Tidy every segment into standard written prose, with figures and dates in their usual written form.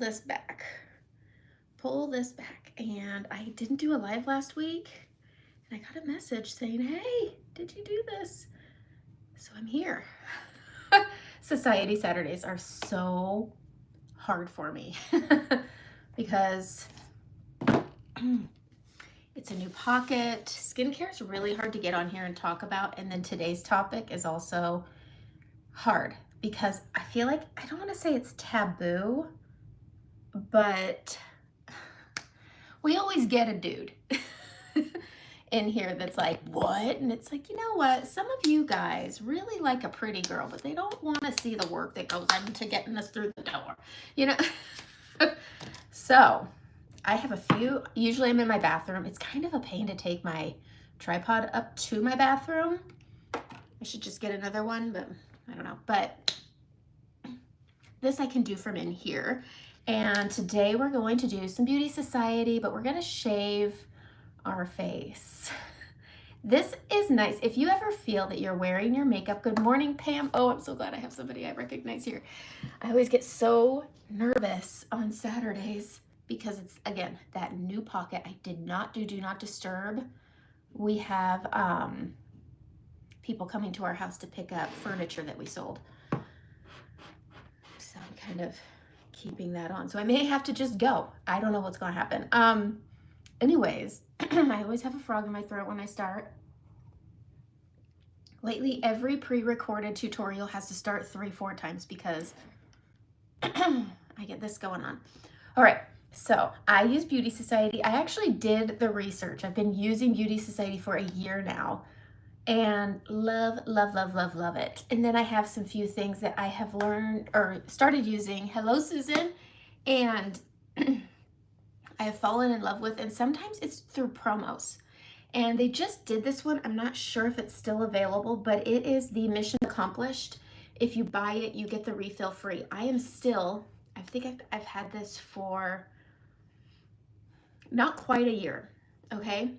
this back. Pull this back. And I didn't do a live last week. And I got a message saying, hey, did you do this? So I'm here. Society Saturdays are so hard for me because it's a new pocket. Skincare is really hard to get on here and talk about. And then today's topic is also hard because I feel like, I don't want to say it's taboo, but we always get a dude in here that's like, what? And it's like, you know what? Some of you guys really like a pretty girl, but they don't want to see the work that goes into getting us through the door, you know? So I have a few. Usually I'm in my bathroom. It's kind of a pain to take my tripod up to my bathroom. I should just get another one, but I don't know. But this I can do from in here. And today we're going to do some Beauty Society, but we're going to shave our face. This is nice. If you ever feel that you're wearing your makeup, good morning, Pam. Oh, I'm so glad I have somebody I recognize here. I always get so nervous on Saturdays because it's, again, that new pocket. I did not do not disturb. We have people coming to our house to pick up furniture that we sold. So I'm kind of keeping that on. So I may have to just go. I don't know what's going to happen. Anyways, I always have a frog in my throat when I start. Lately, every pre-recorded tutorial has to start 3-4 times because I get this going on. All right, so I use Beauty Society. I actually did the research. I've been using Beauty Society for a year now and love, love, love, love, love it. And then I have some few things that I have learned or started using. Hello, Susan. And I have fallen in love with, and sometimes it's through promos. And they just did this one. I'm not sure if it's still available, but it is the Mission Accomplished. If you buy it, you get the refill free. I think I've had this for not quite a year, okay?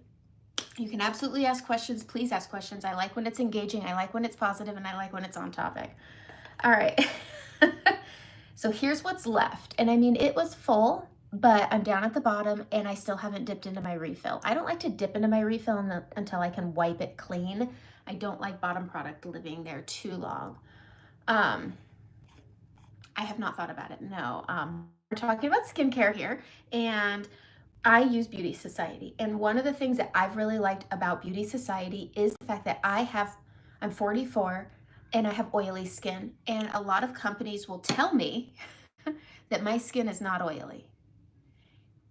You can absolutely ask questions. Please ask questions. I like when it's engaging. I like when it's positive, and I like when it's on topic. All right. So here's what's left. And I mean, it was full, but I'm down at the bottom and I still haven't dipped into my refill. I don't like to dip into my refill until I can wipe it clean. I don't like bottom product living there too long. I have not thought about it, no. We're talking about skincare here, and I use Beauty Society. And one of the things that I've really liked about Beauty Society is the fact that I'm 44 and I have oily skin. And a lot of companies will tell me that my skin is not oily.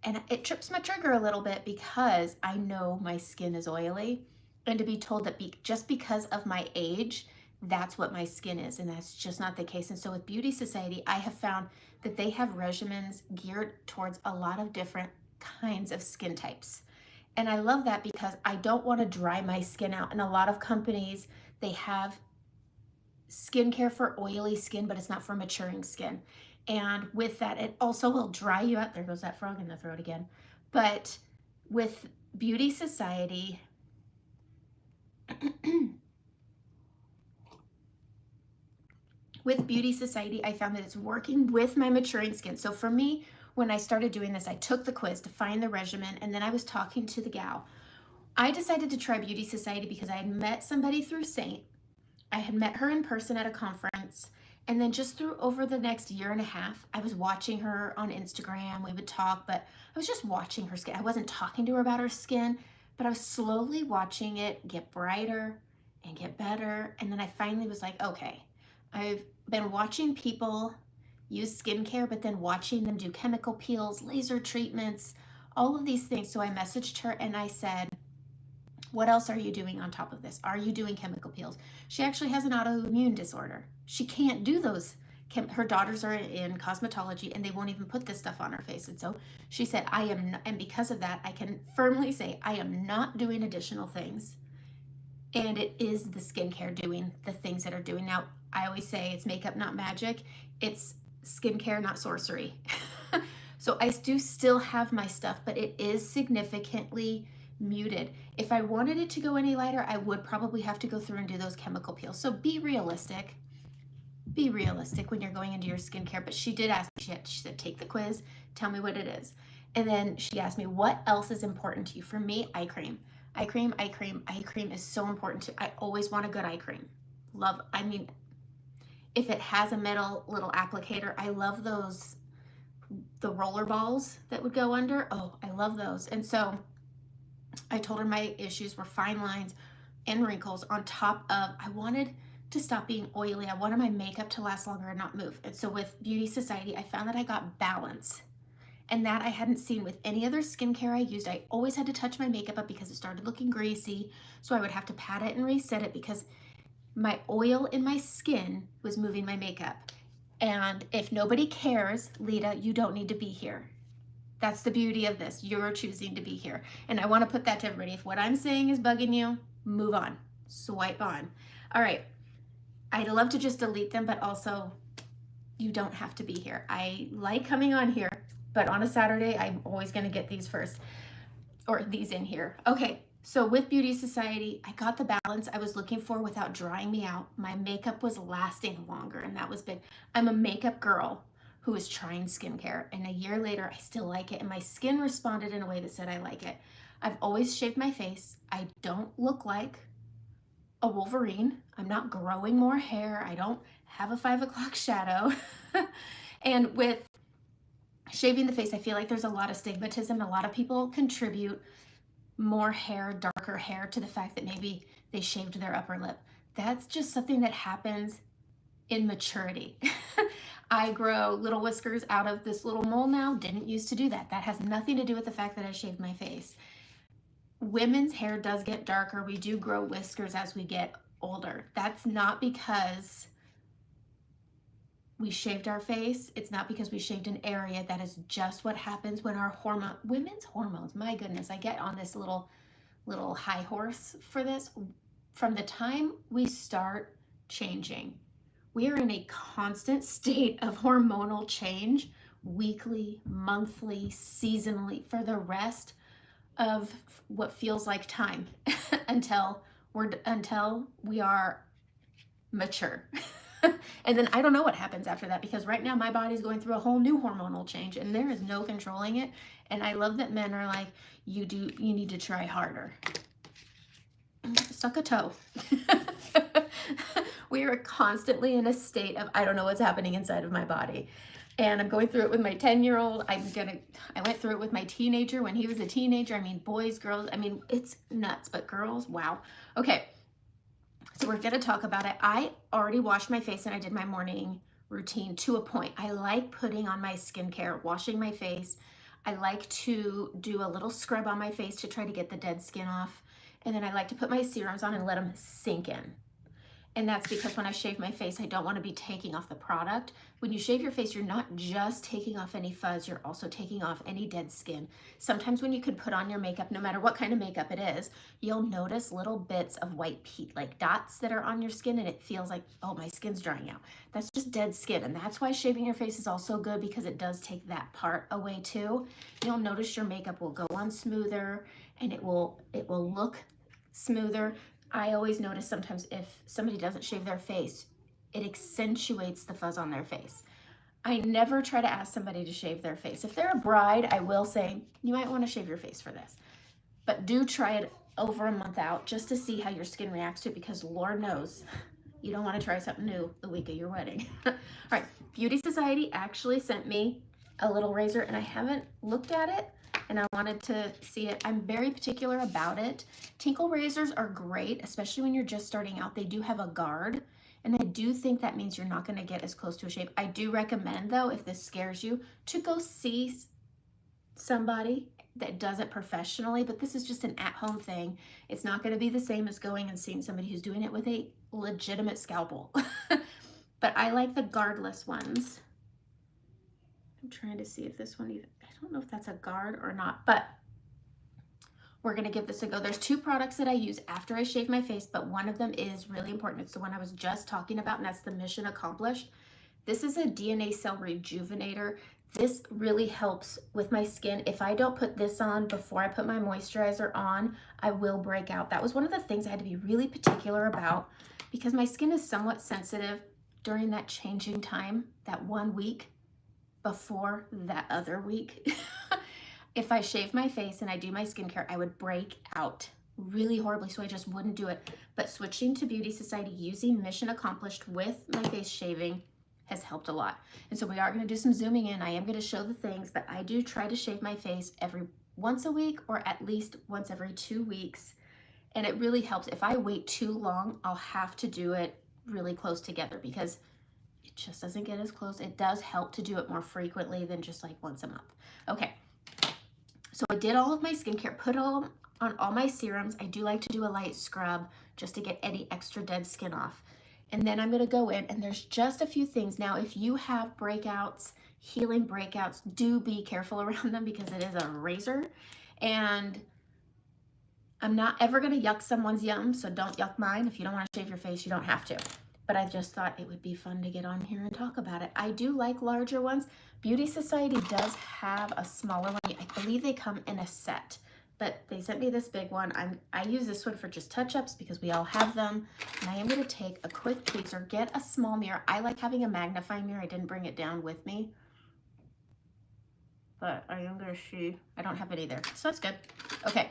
And it trips my trigger a little bit because I know my skin is oily. And to be told that just because of my age, that's what my skin is. And that's just not the case. And so with Beauty Society, I have found that they have regimens geared towards a lot of different kinds of skin types. And I love that because I don't want to dry my skin out. And a lot of companies, they have skincare for oily skin, but it's not for maturing skin. And with that, it also will dry you out. There goes that frog in the throat again. But with Beauty Society, I found that it's working with my maturing skin. So for me, when I started doing this, I took the quiz to find the regimen, and then I was talking to the gal. I decided to try Beauty Society because I had met somebody through Saint. I had met her in person at a conference, and then just over the next year and a half, I was watching her on Instagram. We would talk, but I was just watching her skin. I wasn't talking to her about her skin, but I was slowly watching it get brighter and get better. And then I finally was like, okay, I've been watching people use skincare, but then watching them do chemical peels, laser treatments, all of these things. So I messaged her and I said, what else are you doing on top of this? Are you doing chemical peels? She actually has an autoimmune disorder. She can't do those. Her daughters are in cosmetology and they won't even put this stuff on her face. And so she said, and because of that, I can firmly say I am not doing additional things. And it is the skincare doing the things that are doing. Now, I always say it's makeup, not magic. It's skincare, not sorcery. So I do still have my stuff, but it is significantly muted. If I wanted it to go any lighter, I would probably have to go through and do those chemical peels. So be realistic. be realistic when you're going into your skincare. But she did ask me, she said, take the quiz, tell me what it is. And then she asked me, what else is important to you? For me, eye cream. Eye cream, eye cream, eye cream is so important to, I always want a good eye cream. Love, I mean, if it has a metal little applicator, I love those, the roller balls that would go under. Oh, I love those. And so I told her my issues were fine lines and wrinkles on top of, I wanted to stop being oily. I wanted my makeup to last longer and not move. And so with Beauty Society, I found that I got balance, and that I hadn't seen with any other skincare I used. I always had to touch my makeup up because it started looking greasy. So I would have to pat it and reset it because my oil in my skin was moving my makeup. And if nobody cares, Lita, you don't need to be here. That's the beauty of this. You're choosing to be here. And I want to put that to everybody. If what I'm saying is bugging you, move on. Swipe on. All right. I'd love to just delete them, but also you don't have to be here. I like coming on here, but on a Saturday, I'm always going to get these first, or these in here. Okay. So with Beauty Society, I got the balance I was looking for without drying me out. My makeup was lasting longer, and that was big. I'm a makeup girl who is trying skincare, and a year later, I still like it, and my skin responded in a way that said I like it. I've always shaved my face. I don't look like a Wolverine. I'm not growing more hair. I don't have a 5 o'clock shadow. And with shaving the face, I feel like there's a lot of stigmatism. A lot of people contribute more hair, darker hair, to the fact that maybe they shaved their upper lip. That's just something that happens in maturity. I grow little whiskers out of this little mole now. Didn't used to do that. That has nothing to do with the fact that I shaved my face. Women's hair does get darker. We do grow whiskers as we get older. That's not because we shaved our face. It's not because we shaved an area. That is just what happens when our women's hormones, my goodness, I get on this little high horse for this. From the time we start changing, we are in a constant state of hormonal change, weekly, monthly, seasonally, for the rest of what feels like time until we are mature. And then I don't know what happens after that, because right now my body's going through a whole new hormonal change and there is no controlling it. And I love that men are like, you need to try harder. Suck a toe. We are constantly in a state of, I don't know what's happening inside of my body. And I'm going through it with my 10-year-old. I went through it with my teenager when he was a teenager. I mean, boys, girls, I mean, it's nuts, but girls, wow. Okay, so we're gonna talk about it. I already washed my face and I did my morning routine to a point. I like putting on my skincare, washing my face. I like to do a little scrub on my face to try to get the dead skin off. And then I like to put my serums on and let them sink in. And that's because when I shave my face, I don't want to be taking off the product. When you shave your face, you're not just taking off any fuzz, you're also taking off any dead skin. Sometimes when you can put on your makeup, no matter what kind of makeup it is, you'll notice little bits of white peat, like dots that are on your skin, and it feels like, oh, my skin's drying out. That's just dead skin. And that's why shaving your face is also good, because it does take that part away too. You'll notice your makeup will go on smoother and it will look smoother. I always notice sometimes if somebody doesn't shave their face, it accentuates the fuzz on their face. I never try to ask somebody to shave their face. If they're a bride, I will say, you might want to shave your face for this. But do try it over a month out just to see how your skin reacts to it, because Lord knows you don't want to try something new the week of your wedding. All right, Beauty Society actually sent me a little razor, and I haven't looked at it, and I wanted to see it. I'm very particular about it. Tinkle razors are great, especially when you're just starting out. They do have a guard, and I do think that means you're not going to get as close to a shave. I do recommend, though, if this scares you, to go see somebody that does it professionally, but this is just an at-home thing. It's not going to be the same as going and seeing somebody who's doing it with a legitimate scalpel. But I like the guardless ones. I'm trying to see if this one even, I don't know if that's a guard or not, but we're gonna give this a go. There's two products that I use after I shave my face, but one of them is really important. It's the one I was just talking about, and that's the Mission Accomplished. This is a DNA cell rejuvenator. This really helps with my skin. If I don't put this on before I put my moisturizer on, I will break out. That was one of the things I had to be really particular about, because my skin is somewhat sensitive during that changing time, that 1 week before that other week, if I shave my face and I do my skincare, I would break out really horribly, so I just wouldn't do it. But switching to Beauty Society using Mission Accomplished with my face shaving has helped a lot. And so we are going to do some zooming in. I am going to show the things, but I do try to shave my face every once a week or at least once every 2 weeks. And it really helps. If I wait too long, I'll have to do it really close together because it just doesn't get as close. It does help to do it more frequently than just like once a month. Okay, so I did all of my skincare, put on all my serums. I do like to do a light scrub just to get any extra dead skin off. And then I'm gonna go in and there's just a few things. Now, if you have breakouts, healing breakouts, do be careful around them because it is a razor. And I'm not ever gonna yuck someone's yum, so don't yuck mine. If you don't wanna shave your face, you don't have to. But I just thought it would be fun to get on here and talk about it. I do like larger ones. Beauty Society does have a smaller one. I believe they come in a set, but they sent me this big one. I use this one for just touch-ups because we all have them. And I am gonna take a quick tweezer, get a small mirror. I like having a magnifying mirror. I didn't bring it down with me, but I am gonna see. I don't have it either, so that's good. Okay,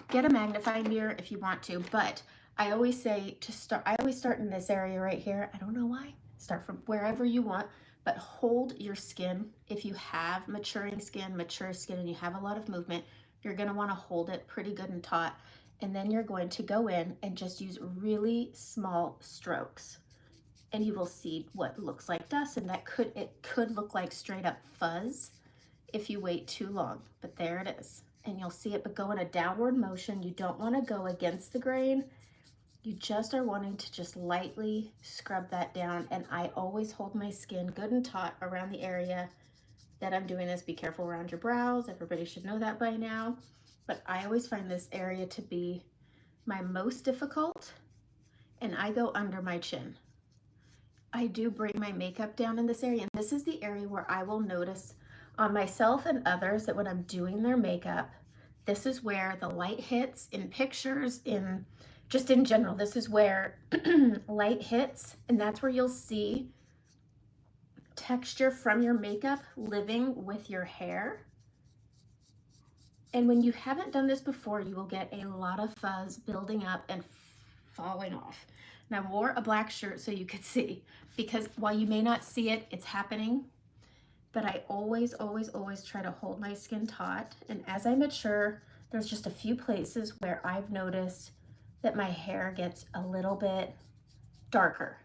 get a magnifying mirror if you want to, but I always say to start, I always start in this area right here. I don't know why. Start from wherever you want, but hold your skin. If you have maturing skin, mature skin, and you have a lot of movement, you're gonna wanna hold it pretty good and taut. And then you're going to go in and just use really small strokes. And you will see what looks like dust, and it could look like straight up fuzz if you wait too long, but there it is. And you'll see it, but go in a downward motion. You don't wanna go against the grain. You just are wanting to just lightly scrub that down. And I always hold my skin good and taut around the area that I'm doing this. Be careful around your brows. Everybody should know that by now. But I always find this area to be my most difficult. And I go under my chin. I do bring my makeup down in this area. And this is the area where I will notice on myself and others that when I'm doing their makeup, this is where the light hits in pictures, just in general, this is where light hits, and that's where you'll see texture from your makeup living with your hair. And when you haven't done this before, you will get a lot of fuzz building up and falling off. And I wore a black shirt so you could see, because while you may not see it, it's happening. But I always, always, always try to hold my skin taut. And as I mature, there's just a few places where I've noticed that my hair gets a little bit darker.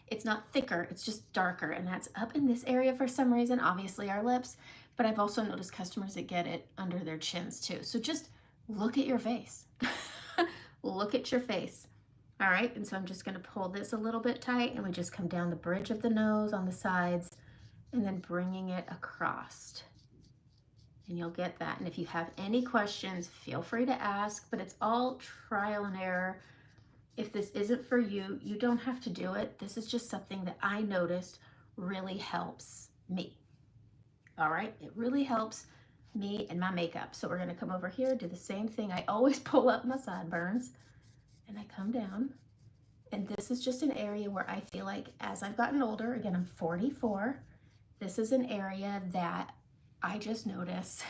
It's not thicker, it's just darker, and that's up in this area for some reason, obviously our lips, but I've also noticed customers that get it under their chins too. So just look at your face. Look at your face. All right, and so I'm just gonna pull this a little bit tight, and we just come down the bridge of the nose on the sides, and then bringing it across. And you'll get that. And if you have any questions, feel free to ask, but it's all trial and error. If this isn't for you, you don't have to do it. This is just something that I noticed really helps me. All right, it really helps me and my makeup. So we're gonna come over here, do the same thing. I always pull up my sideburns and I come down. And this is just an area where I feel like as I've gotten older, again, I'm 44, this is an area that I just notice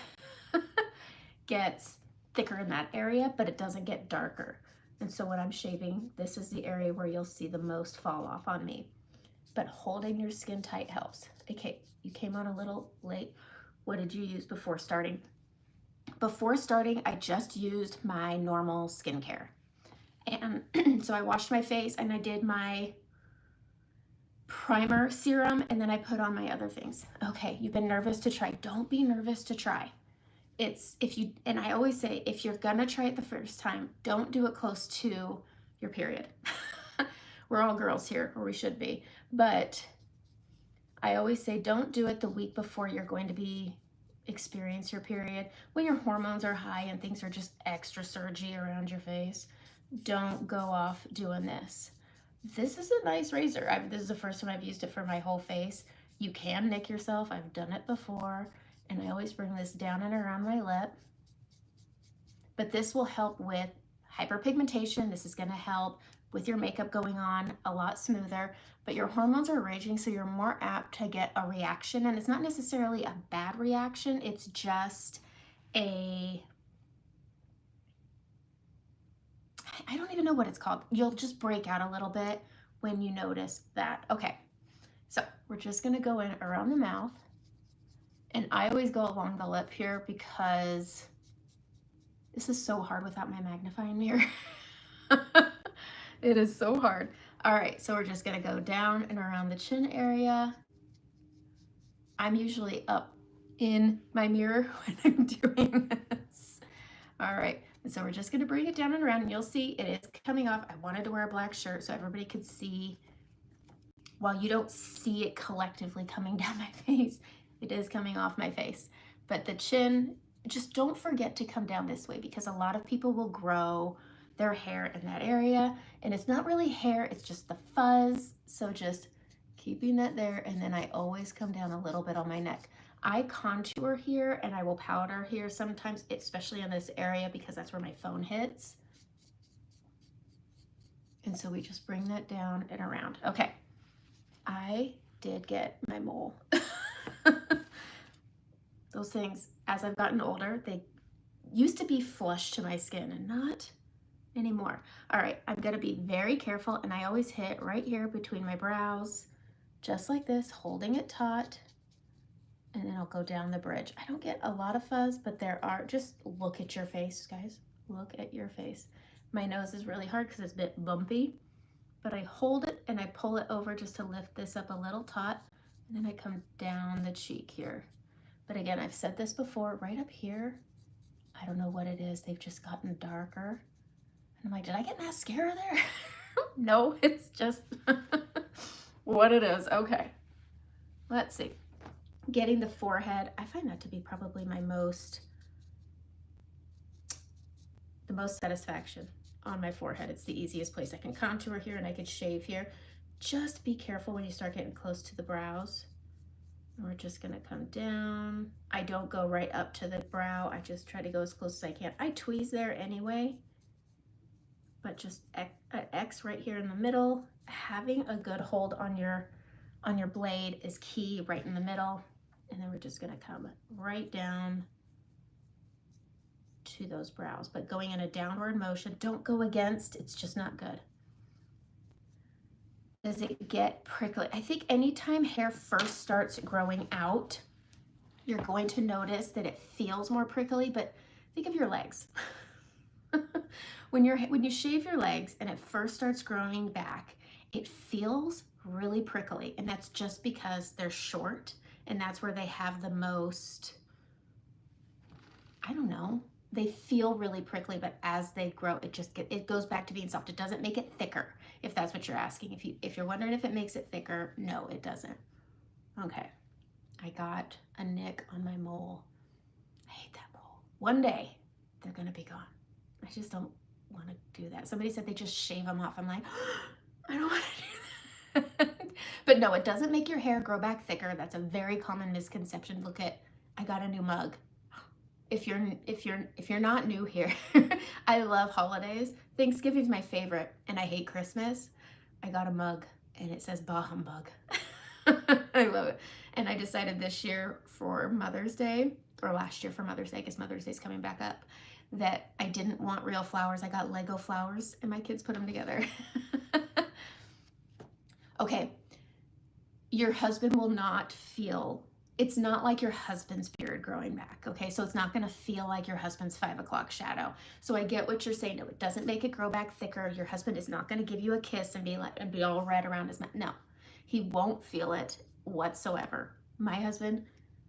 gets thicker in that area, but it doesn't get darker. And so when I'm shaving, this is the area where you'll see the most fall off on me. But holding your skin tight helps. Okay, you came on a little late. What did you use before starting? Before starting, I just used my normal skincare. And so I washed my face and I did my primer serum, and then I put on my other things. Okay, you've been nervous to try. Don't be nervous to try. And I always say, if you're gonna try it the first time, don't do it close to your period. We're all girls here, or we should be. But I always say, don't do it the week before you're going to experience your period. When your hormones are high and things are just extra surgy around your face, don't go off doing this. This is a nice razor. This is the first time I've used it for my whole face. You can nick yourself. I've done it before. And I always bring this down and around my lip. But this will help with hyperpigmentation. This is going to help with your makeup going on, a lot smoother, but your hormones are raging, so you're more apt to get a reaction. And it's not necessarily a bad reaction, it's just I don't even know what it's called. You'll just break out a little bit when you notice that. Okay, so we're just gonna go in around the mouth. And I always go along the lip here because this is so hard without my magnifying mirror. It is so hard. All right, so we're just gonna go down and around the chin area. I'm usually up in my mirror when I'm doing this. All right, and so we're just gonna bring it down and around, and you'll see it is coming off. I wanted to wear a black shirt so everybody could see. While you don't see it collectively coming down my face, it is coming off my face. But the chin, just don't forget to come down this way, because a lot of people will grow their hair in that area, and it's not really hair, it's just the fuzz. So just keeping that there, and then I always come down a little bit on my neck. I contour here and I will powder here sometimes, especially in this area, because that's where my phone hits. And so we just bring that down and around. Okay, I did get my mole. Those things, as I've gotten older, they used to be flush to my skin and not anymore. All right, I'm gonna be very careful, and I always hit right here between my brows, just like this, holding it taut, and then I'll go down the bridge. I don't get a lot of fuzz, but there are, just look at your face, guys. Look at your face. My nose is really hard because it's a bit bumpy, but I hold it and I pull it over just to lift this up a little taut, and then I come down the cheek here. But again, I've said this before, right up here, I don't know what it is, they've just gotten darker. And I'm like, did I get mascara there? No, it's just what it is. Okay, let's see. Getting the forehead, I find that to be probably the most satisfaction on my forehead. It's the easiest place. I can contour here and I can shave here. Just be careful when you start getting close to the brows. And we're just gonna come down. I don't go right up to the brow. I just try to go as close as I can. I tweeze there anyway, but just X right here in the middle. Having a good hold on your blade is key, right in the middle. And then we're just gonna come right down to those brows, but going in a downward motion. Don't go against, it's just not good. Does it get prickly? I think anytime hair first starts growing out, you're going to notice that it feels more prickly, but think of your legs. When you shave your legs and it first starts growing back, it feels really prickly, and that's just because they're short, and that's where they have the most, I don't know, they feel really prickly, but as they grow, it goes back to being soft. It doesn't make it thicker, if that's what you're asking. If you're wondering if it makes it thicker, no, it doesn't. Okay, I got a nick on my mole. I hate that mole. One day, they're gonna be gone. I just don't want to do that. Somebody said they just shave them off. I'm like, I don't want to do that. But no, it doesn't make your hair grow back thicker. That's a very common misconception. Look at, I got a new mug. If you're not new here, I love holidays. Thanksgiving's my favorite, and I hate Christmas. I got a mug and it says bah humbug. I love it. And I decided this year for Mother's Day, or last year for Mother's Day, because Mother's Day's coming back up, that I didn't want real flowers. I got Lego flowers, and my kids put them together. Okay, your husband will not feel, it's not like your husband's beard growing back, okay? So it's not gonna feel like your husband's 5 o'clock shadow. So I get what you're saying. No, it doesn't make it grow back thicker. Your husband is not gonna give you a kiss and be all red around his mouth. No, he won't feel it whatsoever. My husband,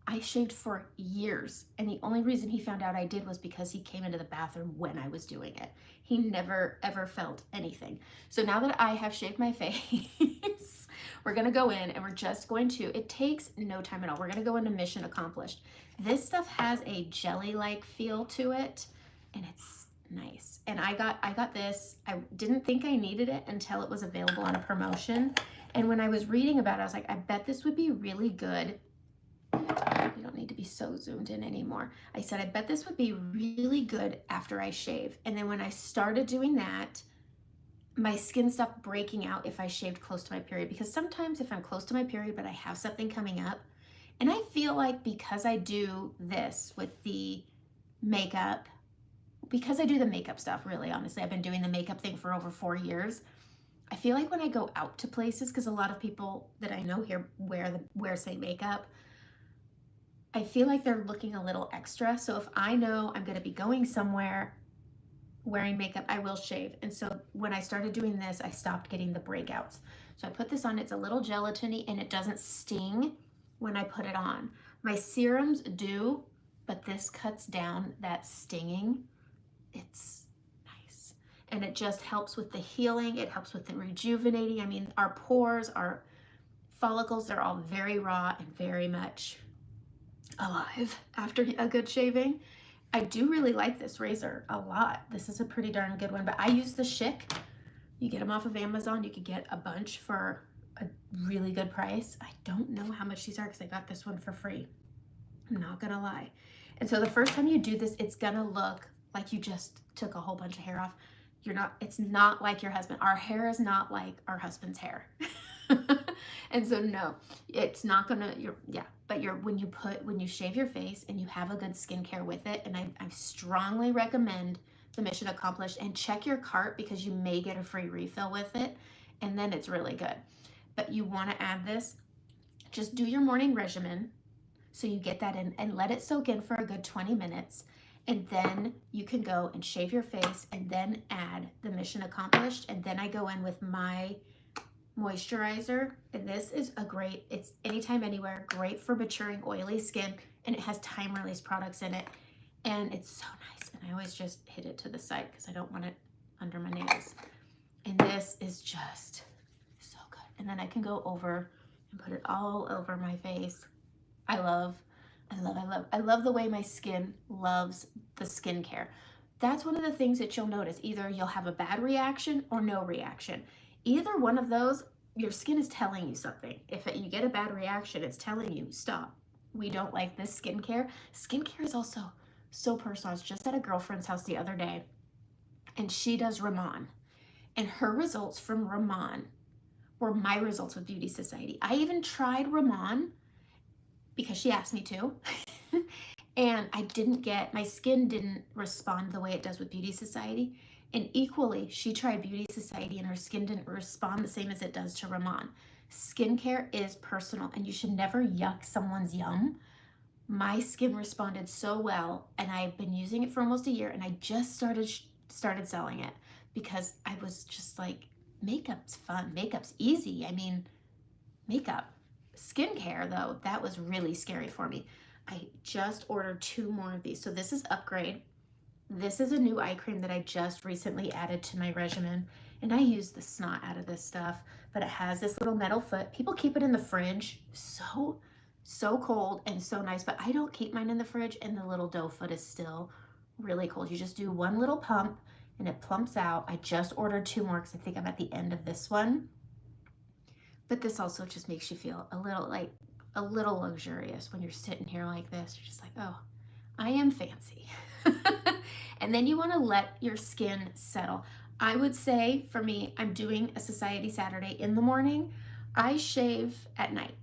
I shaved for years, and the only reason he found out I did was because he came into the bathroom when I was doing it. He never ever felt anything. So now that I have shaved my face, we're gonna go in and we're just going to, it takes no time at all. We're gonna go into mission accomplished. This stuff has a jelly-like feel to it, and it's nice. And I got this. I didn't think I needed it until it was available on a promotion. And when I was reading about it, I was like, I bet this would be really good. We don't need to be so zoomed in anymore. I said, I bet this would be really good after I shave. And then when I started doing that, my skin stopped breaking out if I shaved close to my period, because sometimes if I'm close to my period but I have something coming up, and I feel like because I do this with the makeup, because I do the makeup stuff, really, honestly, I've been doing the makeup thing for over 4 years. I feel like when I go out to places, because a lot of people that I know here wear say makeup, I feel like they're looking a little extra. So if I know I'm going to be going somewhere wearing makeup, I will shave. And so when I started doing this, I stopped getting the breakouts. So I put this on. It's a little gelatiny and it doesn't sting when I put it on. My serums do, but this cuts down that stinging. It's nice. And it just helps with the healing. It helps with the rejuvenating. I mean, our pores, our follicles, they're all very raw and very much alive after a good shaving. I do really like this razor a lot. This is a pretty darn good one, but I use the Schick. You get them off of Amazon. You could get a bunch for a really good price. I don't know how much these are because I got this one for free. I'm not gonna lie. And so the first time you do this, it's gonna look like you just took a whole bunch of hair off. It's not like your husband. Our hair is not like our husband's hair. And so no, it's not gonna, but when you shave your face and you have a good skincare with it, and I strongly recommend the Mission Accomplished, and check your cart because you may get a free refill with it, and then it's really good. But you wanna add this, just do your morning regimen, so you get that in and let it soak in for a good 20 minutes. And then you can go and shave your face and then add the Mission Accomplished. And then I go in with my moisturizer. And this is it's anytime, anywhere, great for maturing oily skin. And it has time release products in it. And it's so nice. And I always just hit it to the side because I don't want it under my nails. And this is just so good. And then I can go over and put it all over my face. I love the way my skin loves the skincare. That's one of the things that you'll notice. Either you'll have a bad reaction or no reaction. Either one of those, your skin is telling you something. If you get a bad reaction, it's telling you, stop. We don't like this skincare. Skincare is also so personal. I was just at a girlfriend's house the other day, and she does Ramon. And her results from Ramon were my results with Beauty Society. I even tried Ramon because she asked me to. And my skin didn't respond the way it does with Beauty Society. And equally, she tried Beauty Society and her skin didn't respond the same as it does to Ramon. Skincare is personal and you should never yuck someone's yum. My skin responded so well, and I've been using it for almost a year, and I just started selling it because I was just like, makeup's fun, makeup's easy. I mean, makeup. Skincare, though, that was really scary for me. I just ordered 2 more of these. So this is Upgrade. This is a new eye cream that I just recently added to my regimen. And I use the snot out of this stuff, but it has this little metal foot. People keep it in the fridge. So cold and so nice, but I don't keep mine in the fridge, and the little doe foot is still really cold. You just do one little pump and it plumps out. I just ordered 2 more because I think I'm at the end of this one. But this also just makes you feel a little luxurious when you're sitting here like this. You're just like, oh, I am fancy. And then you want to let your skin settle. I would say for me, I'm doing a Society Saturday in the morning. I shave at night.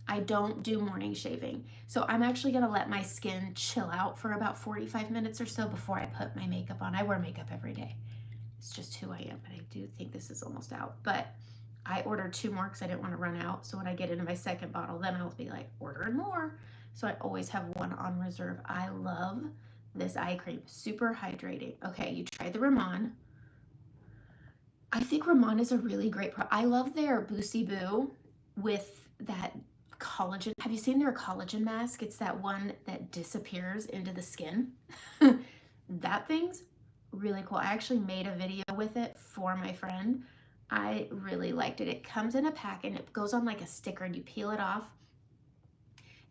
I don't do morning shaving. So I'm actually going to let my skin chill out for about 45 minutes or so before I put my makeup on. I wear makeup every day. It's just who I am, but I do think this is almost out. But I ordered 2 more because I didn't want to run out. So when I get into my second bottle, then I'll be like, ordering more. So I always have one on reserve. I love this eye cream. Super hydrating. Okay, you tried the Ramon. I think Ramon is a really great product. I love their Boosie Boo with that collagen. Have you seen their collagen mask? It's that one that disappears into the skin. That thing's really cool. I actually made a video with it for my friend. I really liked it. It comes in a pack and it goes on like a sticker, and you peel it off.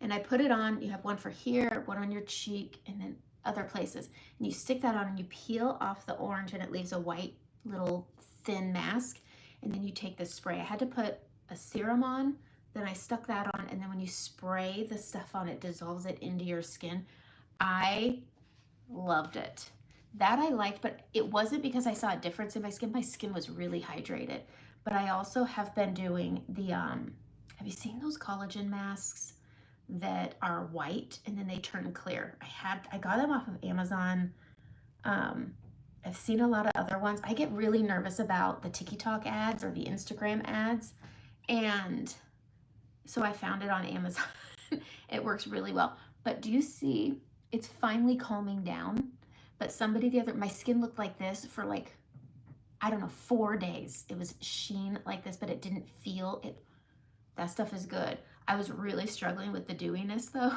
And I put it on. You have one for here, one on your cheek, and then other places. And you stick that on and you peel off the orange, and it leaves a white little thin mask. And then you take this spray. I had to put a serum on, then I stuck that on, and then when you spray the stuff on, it dissolves it into your skin. I loved it. That I liked, but it wasn't because I saw a difference in my skin. My skin was really hydrated. But I also have been doing the, have you seen those collagen masks that are white and then they turn clear? I got them off of Amazon. I've seen a lot of other ones. I get really nervous about the TikTok ads or the Instagram ads. And so I found it on Amazon. It works really well. But do you see, it's finally calming down. But my skin looked like this for like, I don't know, 4 days. It was sheen like this, but it didn't feel it. That stuff is good. I was really struggling with the dewiness though.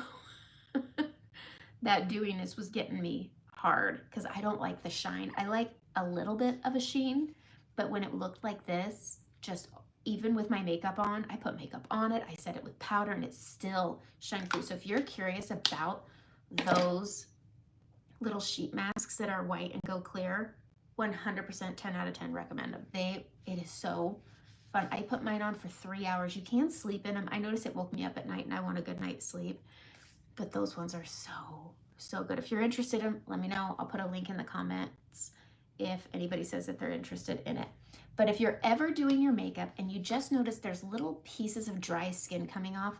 That dewiness was getting me hard because I don't like the shine. I like a little bit of a sheen, but when it looked like this, just even with my makeup on, I put makeup on it, I set it with powder, and it still shined through. So if you're curious about those little sheet masks that are white and go clear, 100% 10 out of 10 recommend them. It is so fun. I put mine on for 3 hours. You can sleep in them. I notice it woke me up at night and I want a good night's sleep. But those ones are so good. If you're interested in, let me know. I'll put a link in the comments if anybody says that they're interested in it. But if you're ever doing your makeup and you just notice there's little pieces of dry skin coming off,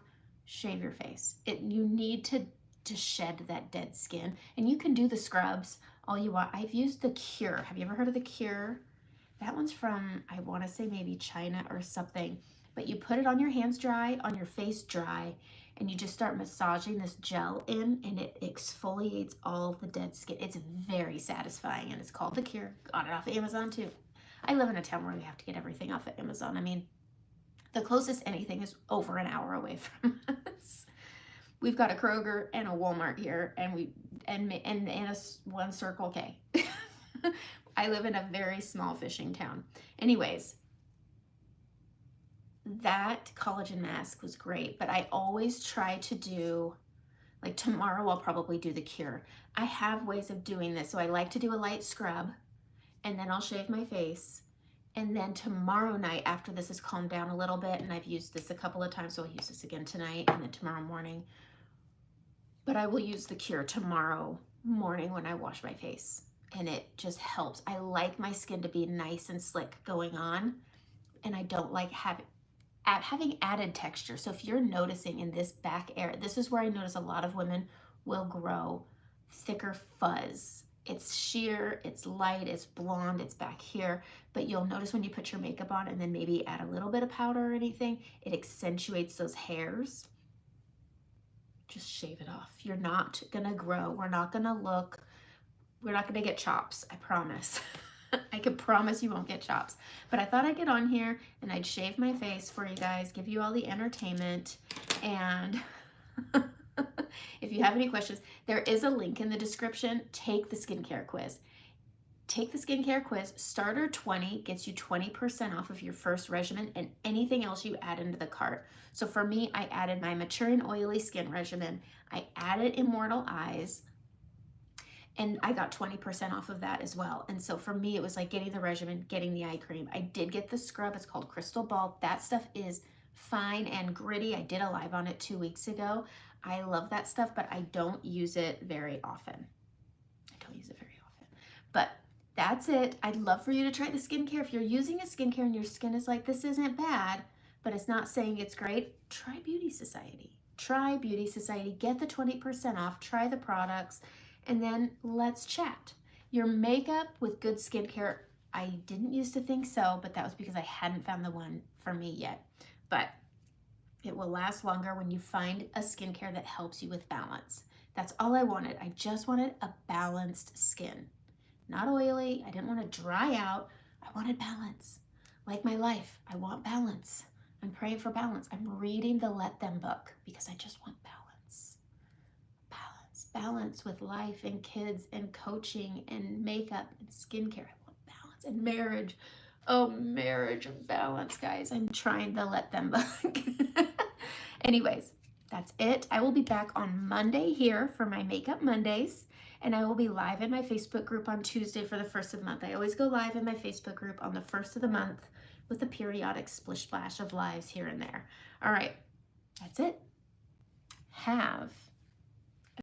shave your face. You need to shed that dead skin. And you can do the scrubs all you want. I've used the Cure. Have you ever heard of the Cure? That one's from, I want to say maybe China or something. But you put it on your hands dry, on your face dry, and you just start massaging this gel in, and it exfoliates all of the dead skin. It's very satisfying, and it's called the Cure. Got it off of Amazon too. I live in a town where we have to get everything off of Amazon. I mean, the closest anything is over an hour away from us. We've got a Kroger and a Walmart here, and one Circle K. I live in a very small fishing town. Anyways, that collagen mask was great, but I always try to do, like tomorrow I'll probably do the Cure. I have ways of doing this. So I like to do a light scrub, and then I'll shave my face. And then tomorrow night, after this has calmed down a little bit, and I've used this a couple of times, so I'll use this again tonight and then tomorrow morning. But I will use the Cure tomorrow morning when I wash my face. And it just helps. I like my skin to be nice and slick going on. And I don't like having added texture. So if you're noticing in this back area, this is where I notice a lot of women will grow thicker fuzz. It's sheer, it's light, it's blonde, it's back here. But you'll notice when you put your makeup on and then maybe add a little bit of powder or anything, it accentuates those hairs. Just shave it off. You're not gonna grow. We're not gonna get chops, I promise. I can promise you won't get chops. But I thought I'd get on here and I'd shave my face for you guys, give you all the entertainment. And if you have any questions, there is a link in the description. Take the skincare quiz. Take the skincare quiz. Starter 20 gets you 20% off of your first regimen and anything else you add into the cart. So for me, I added my Maturing Oily Skin regimen. I added Immortal Eyes, and I got 20% off of that as well. And so for me, it was like getting the regimen, getting the eye cream. I did get the scrub. It's called Crystal Ball. That stuff is fine and gritty. I did a live on it 2 weeks ago. I love that stuff, but I don't use it very often. But that's it. I'd love for you to try the skincare. If you're using a skincare and your skin is like, this isn't bad, but it's not saying it's great, try Beauty Society. Try Beauty Society. Get the 20% off. Try the products. And then let's chat. Your makeup with good skincare, I didn't used to think so, but that was because I hadn't found the one for me yet. But it will last longer when you find a skincare that helps you with balance. That's all I wanted. I just wanted a balanced skin. Not oily. I didn't want to dry out. I wanted balance. Like my life, I want balance. I'm praying for balance. I'm reading the Let Them book because I just want balance. Balance with life and kids and coaching and makeup and skincare. I want balance and marriage. Oh, marriage and balance, guys. I'm trying to Let Them book. Anyways, that's it. I will be back on Monday here for my Makeup Mondays, and I will be live in my Facebook group on Tuesday for the first of the month. I always go live in my Facebook group on the first of the month with a periodic splish splash of lives here and there. All right, that's it. Have